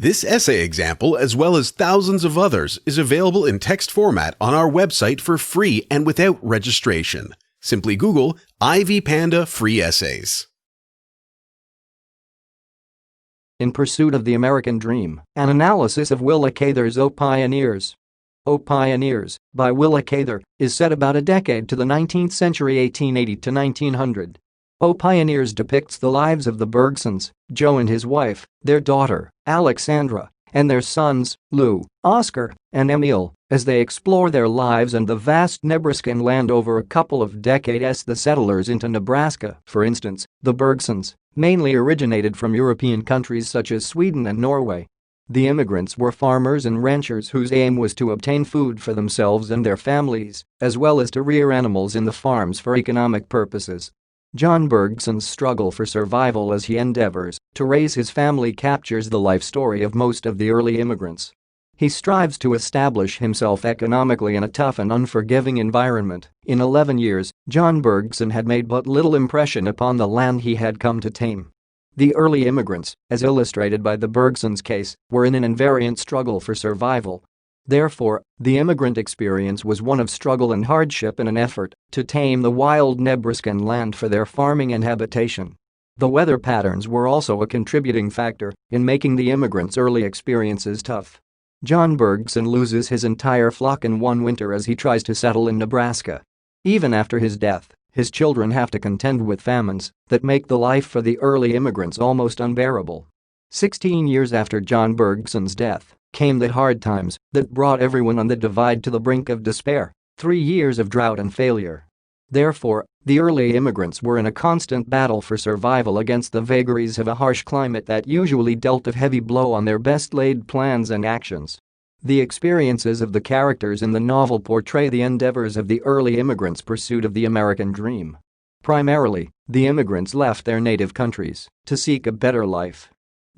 This essay example, as well as thousands of others, is available in text format on our website for free and without registration. Simply Google Ivy Panda Free Essays. In Pursuit of the American Dream, an analysis of Willa Cather's O Pioneers. O Pioneers, by Willa Cather, is set about a decade to the 19th century 1880 to 1900. O Pioneers depicts the lives of the Bergsons, Joe and his wife, their daughter, Alexandra, and their sons, Lou, Oscar, and Emil, as they explore their lives and the vast Nebraskan land over a couple of decades. The settlers into Nebraska, for instance, the Bergsons, mainly originated from European countries such as Sweden and Norway. The immigrants were farmers and ranchers whose aim was to obtain food for themselves and their families, as well as to rear animals in the farms for economic purposes. John Bergson's struggle for survival as he endeavors to raise his family captures the life story of most of the early immigrants. He strives to establish himself economically in a tough and unforgiving environment. In 11 years, John Bergson had made but little impression upon the land he had come to tame. The early immigrants, as illustrated by the Bergsons' case, were in an invariant struggle for survival. Therefore, the immigrant experience was one of struggle and hardship in an effort to tame the wild Nebraskan land for their farming and habitation. The weather patterns were also a contributing factor in making the immigrants' early experiences tough. John Bergson loses his entire flock in one winter as he tries to settle in Nebraska. Even after his death, his children have to contend with famines that make the life for the early immigrants almost unbearable. 16 years after John Bergson's death came the hard times that brought everyone on the divide to the brink of despair, 3 years of drought and failure. Therefore, the early immigrants were in a constant battle for survival against the vagaries of a harsh climate that usually dealt a heavy blow on their best-laid plans and actions. The experiences of the characters in the novel portray the endeavors of the early immigrants' pursuit of the American dream. Primarily, the immigrants left their native countries to seek a better life.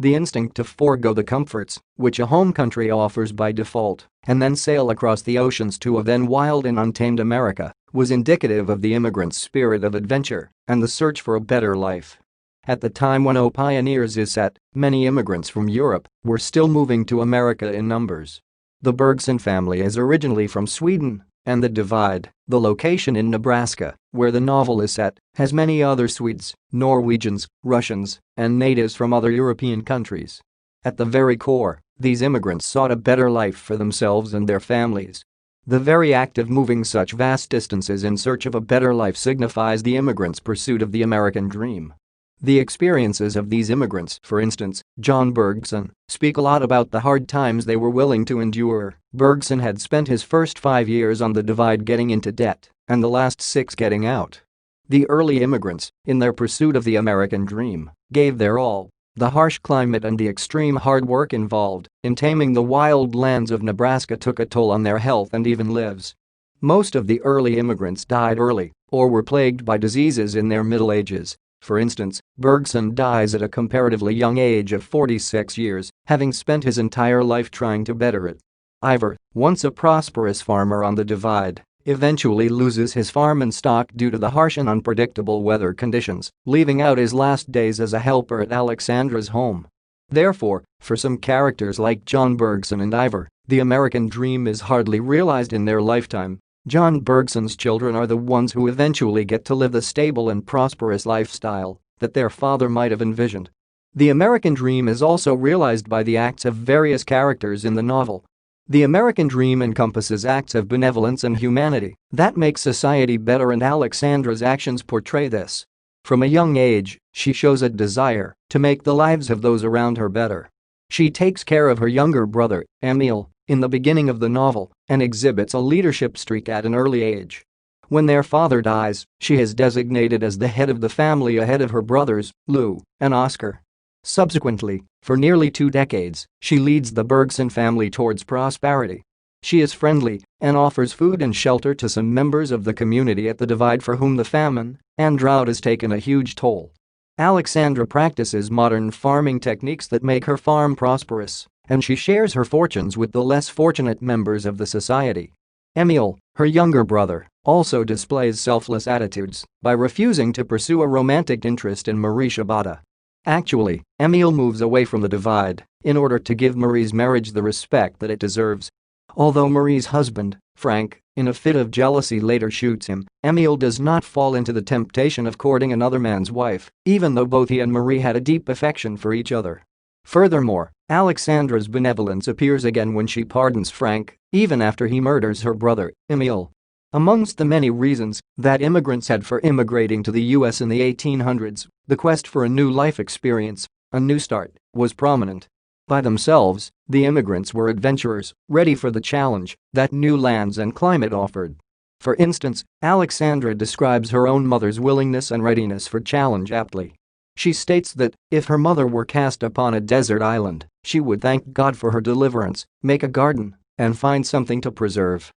The instinct to forego the comforts which a home country offers by default and then sail across the oceans to a then wild and untamed America was indicative of the immigrants' spirit of adventure and the search for a better life. At the time when O Pioneers is set, many immigrants from Europe were still moving to America in numbers. The Bergson family is originally from Sweden, and the Divide, the location in Nebraska, where the novel is set, has many other Swedes, Norwegians, Russians, and natives from other European countries. At the very core, these immigrants sought a better life for themselves and their families. The very act of moving such vast distances in search of a better life signifies the immigrants' pursuit of the American dream. The experiences of these immigrants, for instance, John Bergson, speak a lot about the hard times they were willing to endure. Bergson had spent his first 5 years on the Divide getting into debt, and the last 6 getting out. The early immigrants, in their pursuit of the American dream, gave their all. The harsh climate and the extreme hard work involved in taming the wild lands of Nebraska took a toll on their health and even lives. Most of the early immigrants died early or were plagued by diseases in their middle ages. For instance, Bergson dies at a comparatively young age of 46 years, having spent his entire life trying to better it. Ivor, once a prosperous farmer on the Divide, eventually loses his farm and stock due to the harsh and unpredictable weather conditions, leaving out his last days as a helper at Alexandra's home. Therefore, for some characters like John Bergson and Ivor, the American dream is hardly realized in their lifetime. John Bergson's children are the ones who eventually get to live the stable and prosperous lifestyle that their father might have envisioned. The American dream is also realized by the acts of various characters in the novel. The American dream encompasses acts of benevolence and humanity that make society better, and Alexandra's actions portray this. From a young age, she shows a desire to make the lives of those around her better. She takes care of her younger brother, Emil, in the beginning of the novel and exhibits a leadership streak at an early age. When their father dies, she is designated as the head of the family ahead of her brothers, Lou and Oscar. Subsequently, for nearly 2 decades, she leads the Bergson family towards prosperity. She is friendly and offers food and shelter to some members of the community at the Divide for whom the famine and drought has taken a huge toll. Alexandra practices modern farming techniques that make her farm prosperous, and she shares her fortunes with the less fortunate members of the society. Emil, her younger brother, also displays selfless attitudes by refusing to pursue a romantic interest in Marie Shabata. Actually, Emile moves away from the divide in order to give Marie's marriage the respect that it deserves. Although Marie's husband, Frank, in a fit of jealousy later shoots him, Emile does not fall into the temptation of courting another man's wife, even though both he and Marie had a deep affection for each other. Furthermore, Alexandra's benevolence appears again when she pardons Frank, even after he murders her brother, Emile. Amongst the many reasons that immigrants had for immigrating to the US in the 1800s, the quest for a new life experience, a new start, was prominent. By themselves, the immigrants were adventurers, ready for the challenge that new lands and climate offered. For instance, Alexandra describes her own mother's willingness and readiness for challenge aptly. She states that, if her mother were cast upon a desert island, she would thank God for her deliverance, make a garden, and find something to preserve.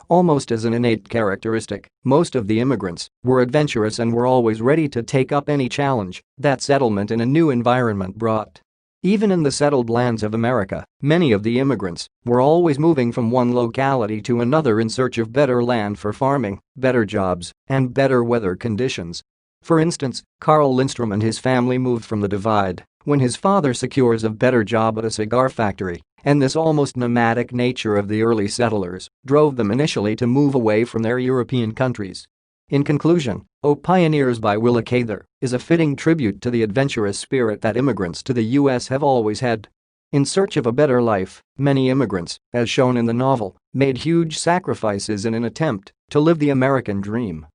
Almost as an innate characteristic, most of the immigrants were adventurous and were always ready to take up any challenge that settlement in a new environment brought. Even in the settled lands of America, many of the immigrants were always moving from one locality to another in search of better land for farming, better jobs, and better weather conditions. For instance, Carl Lindstrom and his family moved from the Divide when his father secures a better job at a cigar factory, and this almost nomadic nature of the early settlers drove them initially to move away from their European countries. In conclusion, O Pioneers by Willa Cather is a fitting tribute to the adventurous spirit that immigrants to the US have always had. In search of a better life, many immigrants, as shown in the novel, made huge sacrifices in an attempt to live the American dream.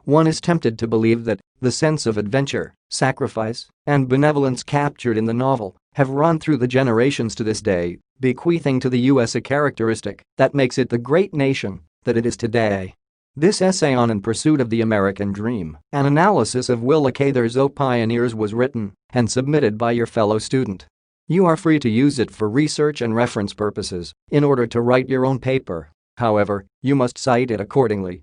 One is tempted to believe that the sense of adventure, sacrifice, and benevolence captured in the novel have run through the generations to this day, bequeathing to the US a characteristic that makes it the great nation that it is today. This essay on In Pursuit of the American Dream, an analysis of Willa Cather's O Pioneers, was written and submitted by your fellow student. You are free to use it for research and reference purposes in order to write your own paper. However, you must cite it accordingly.